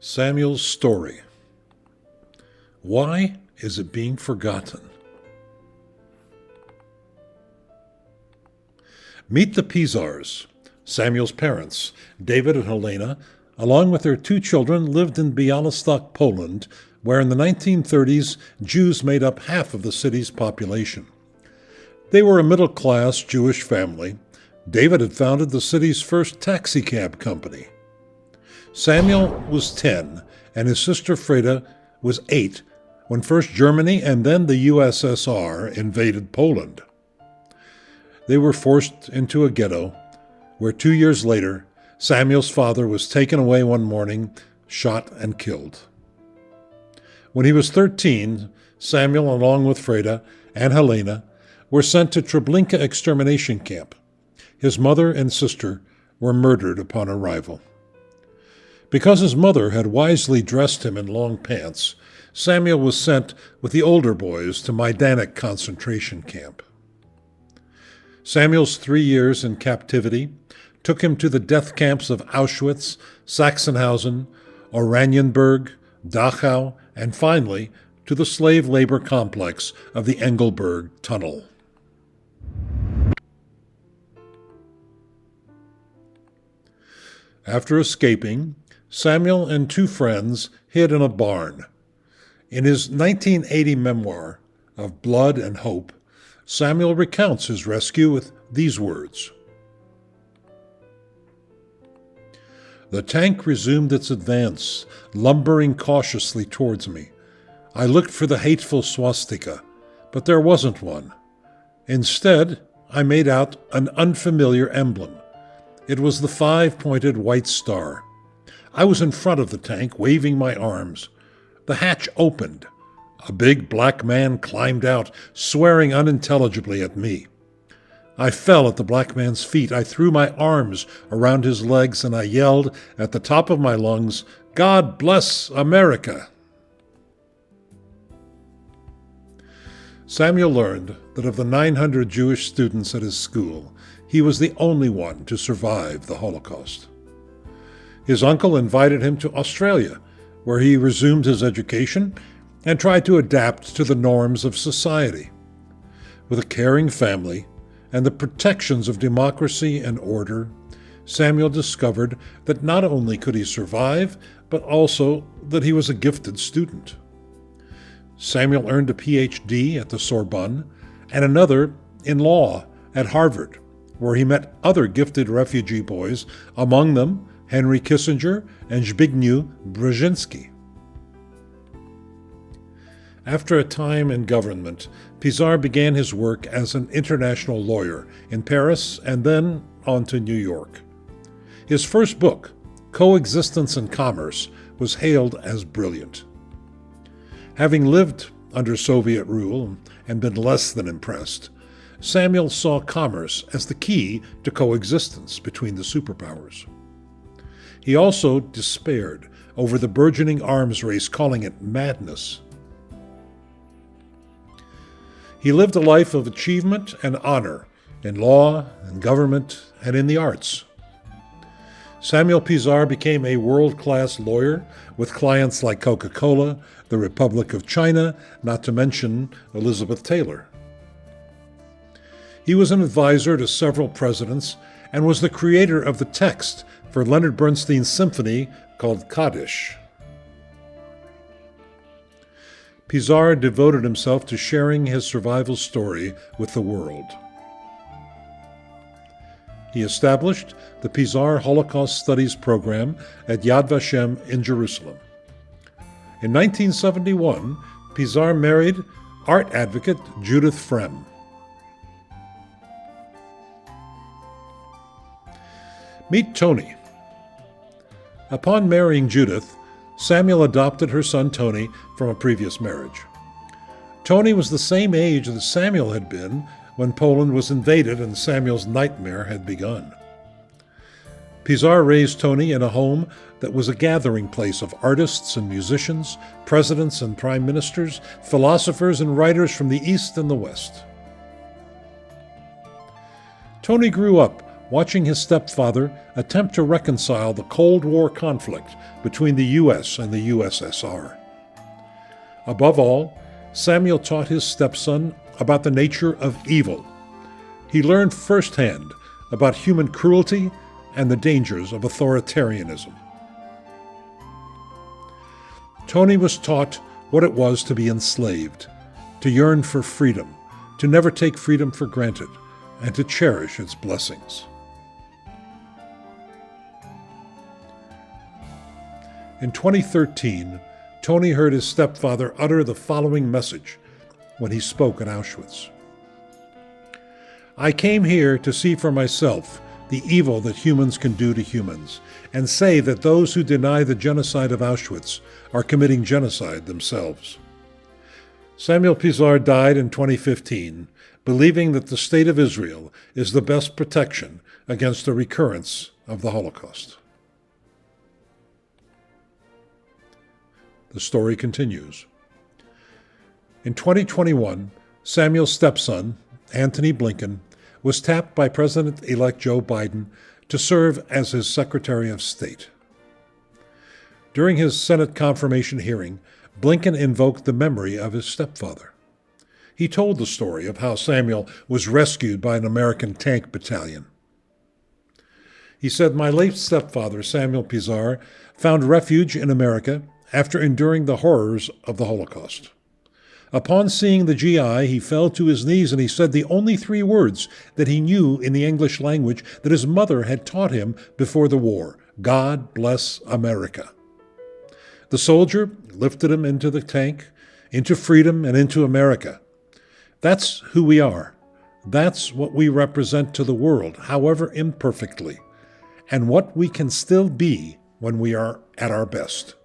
Samuel's story. Why is it being forgotten? Meet the Pizars. Samuel's parents, David and Helena, along with their two children, lived in Białystok, Poland, where in the 1930s Jews made up half of the city's population. They were a middle-class Jewish family. David had founded the city's first taxicab company. Samuel was 10, and his sister Freda was 8 when first Germany and then the USSR invaded Poland. They were forced into a ghetto, where 2 years later, Samuel's father was taken away one morning, shot and killed. When he was 13, Samuel, along with Freda and Helena, were sent to Treblinka extermination camp. His mother and sister were murdered upon arrival. Because his mother had wisely dressed him in long pants, Samuel was sent with the older boys to Majdanek concentration camp. Samuel's 3 years in captivity took him to the death camps of Auschwitz, Sachsenhausen, Oranienburg, Dachau, and finally to the slave labor complex of the Engelberg Tunnel. After escaping, Samuel and two friends hid in a barn. In his 1980 memoir of Blood and Hope, Samuel recounts his rescue with these words. The tank resumed its advance, lumbering cautiously towards me. I looked for the hateful swastika, but there wasn't one. Instead, I made out an unfamiliar emblem. It was the 5-pointed white star. I was in front of the tank, waving my arms. The hatch opened. A big black man climbed out, swearing unintelligibly at me. I fell at the black man's feet. I threw my arms around his legs, and I yelled at the top of my lungs, "God bless America!" Samuel learned that of the 900 Jewish students at his school, he was the only one to survive the Holocaust. His uncle invited him to Australia, where he resumed his education and tried to adapt to the norms of society. With a caring family and the protections of democracy and order, Samuel discovered that not only could he survive, but also that he was a gifted student. Samuel earned a PhD at the Sorbonne and another in law at Harvard, where he met other gifted refugee boys, among them Henry Kissinger and Zbigniew Brzezinski. After a time in government, Pizar began his work as an international lawyer in Paris and then on to New York. His first book, Coexistence and Commerce, was hailed as brilliant. Having lived under Soviet rule and been less than impressed, Samuel saw commerce as the key to coexistence between the superpowers. He also despaired over the burgeoning arms race, calling it madness. He lived a life of achievement and honor in law, in government, and in the arts. Samuel Pizar became a world-class lawyer with clients like Coca-Cola, the Republic of China, not to mention Elizabeth Taylor. He was an advisor to several presidents and was the creator of the text for Leonard Bernstein's symphony called Kaddish. Pizar devoted himself to sharing his survival story with the world. He established the Pizar Holocaust Studies program at Yad Vashem in Jerusalem. In 1971, Pizar married art advocate Judith Frem. Meet Tony. Upon marrying Judith, Samuel adopted her son Tony from a previous marriage. Tony was the same age that Samuel had been when Poland was invaded and Samuel's nightmare had begun. Pizar raised Tony in a home that was a gathering place of artists and musicians, presidents and prime ministers, philosophers and writers from the East and the West. Tony grew up watching his stepfather attempt to reconcile the Cold War conflict between the U.S. and the USSR. Above all, Samuel taught his stepson about the nature of evil. He learned firsthand about human cruelty and the dangers of authoritarianism. Tony was taught what it was to be enslaved, to yearn for freedom, to never take freedom for granted, and to cherish its blessings. In 2013, Tony heard his stepfather utter the following message when he spoke at Auschwitz. "I came here to see for myself the evil that humans can do to humans, and say that those who deny the genocide of Auschwitz are committing genocide themselves." Samuel Pizar died in 2015, believing that the State of Israel is the best protection against the recurrence of the Holocaust. The story continues. In 2021, Samuel's stepson, Antony Blinken, was tapped by President-elect Joe Biden to serve as his Secretary of State. During his Senate confirmation hearing, Blinken invoked the memory of his stepfather. He told the story of how Samuel was rescued by an American tank battalion. He said, "My late stepfather, Samuel Pizar, found refuge in America after enduring the horrors of the Holocaust. Upon seeing the GI, he fell to his knees and he said the only 3 words that he knew in the English language that his mother had taught him before the war: God bless America. The soldier lifted him into the tank, into freedom, and into America. That's who we are. That's what we represent to the world, however imperfectly, and what we can still be when we are at our best.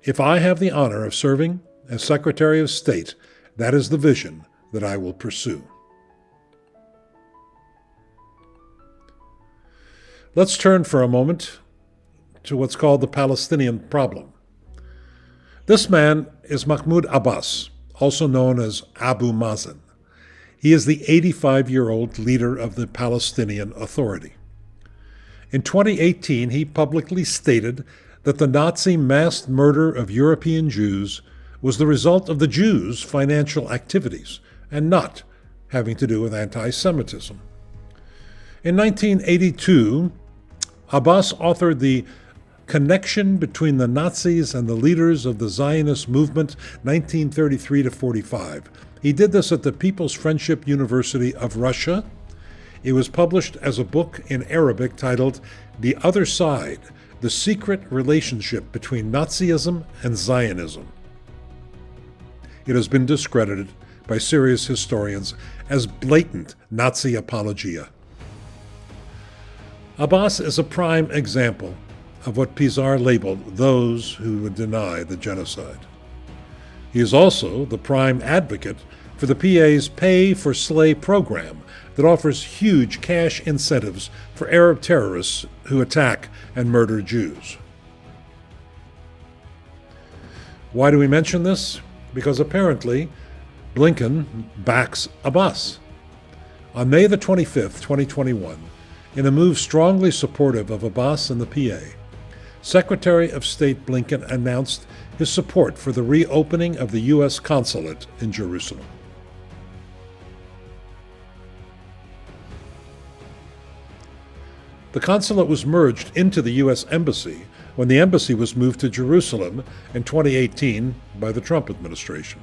If I have the honor of serving as Secretary of State, that is the vision that I will pursue." Let's turn for a moment to what's called the Palestinian problem. This man is Mahmoud Abbas, also known as Abu Mazen. He is the 85-year-old leader of the Palestinian Authority. In 2018, he publicly stated that the Nazi mass murder of European Jews was the result of the Jews' financial activities and not having to do with anti-Semitism. In 1982, Abbas authored the Connection Between the Nazis and the Leaders of the Zionist Movement, 1933 to 45. He did this at the People's Friendship University of Russia. It was published as a book in Arabic titled The Other Side: The Secret Relationship Between Nazism and Zionism. It has been discredited by serious historians as blatant Nazi apologia. Abbas is a prime example of what Pizar labeled those who would deny the genocide. He is also the prime advocate for the PA's Pay for Slay program that offers huge cash incentives for Arab terrorists who attack and murder Jews. Why do we mention this? Because apparently Blinken backs Abbas. On May the 25th, 2021, in a move strongly supportive of Abbas and the PA, Secretary of State Blinken announced his support for the reopening of the U.S. consulate in Jerusalem. The consulate was merged into the U.S. Embassy when the embassy was moved to Jerusalem in 2018 by the Trump administration.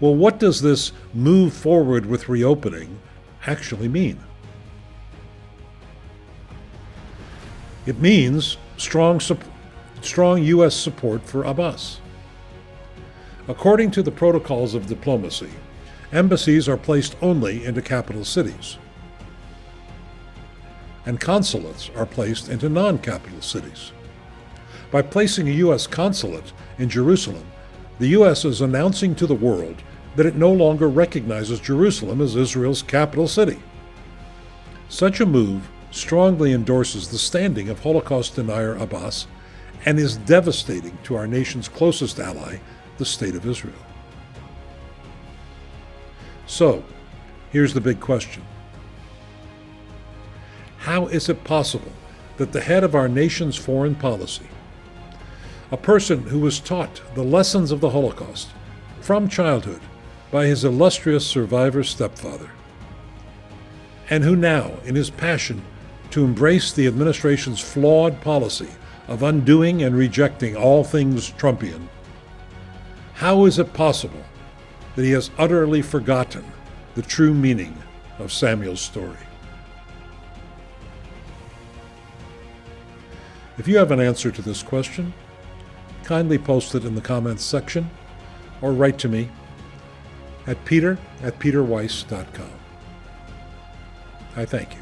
Well, what does this move forward with reopening actually mean? It means strong U.S. support for Abbas. According to the protocols of diplomacy, embassies are placed only into capital cities, and consulates are placed into non-capital cities. By placing a U.S. consulate in Jerusalem, the U.S. is announcing to the world that it no longer recognizes Jerusalem as Israel's capital city. Such a move strongly endorses the standing of Holocaust denier Abbas and is devastating to our nation's closest ally, the State of Israel. So, here's the big question. How is it possible that the head of our nation's foreign policy, a person who was taught the lessons of the Holocaust from childhood by his illustrious survivor stepfather, and who now, in his passion to embrace the administration's flawed policy of undoing and rejecting all things Trumpian, how is it possible that he has utterly forgotten the true meaning of Samuel's story? If you have an answer to this question, kindly post it in the comments section or write to me at peter@peterweisz.com. I thank you.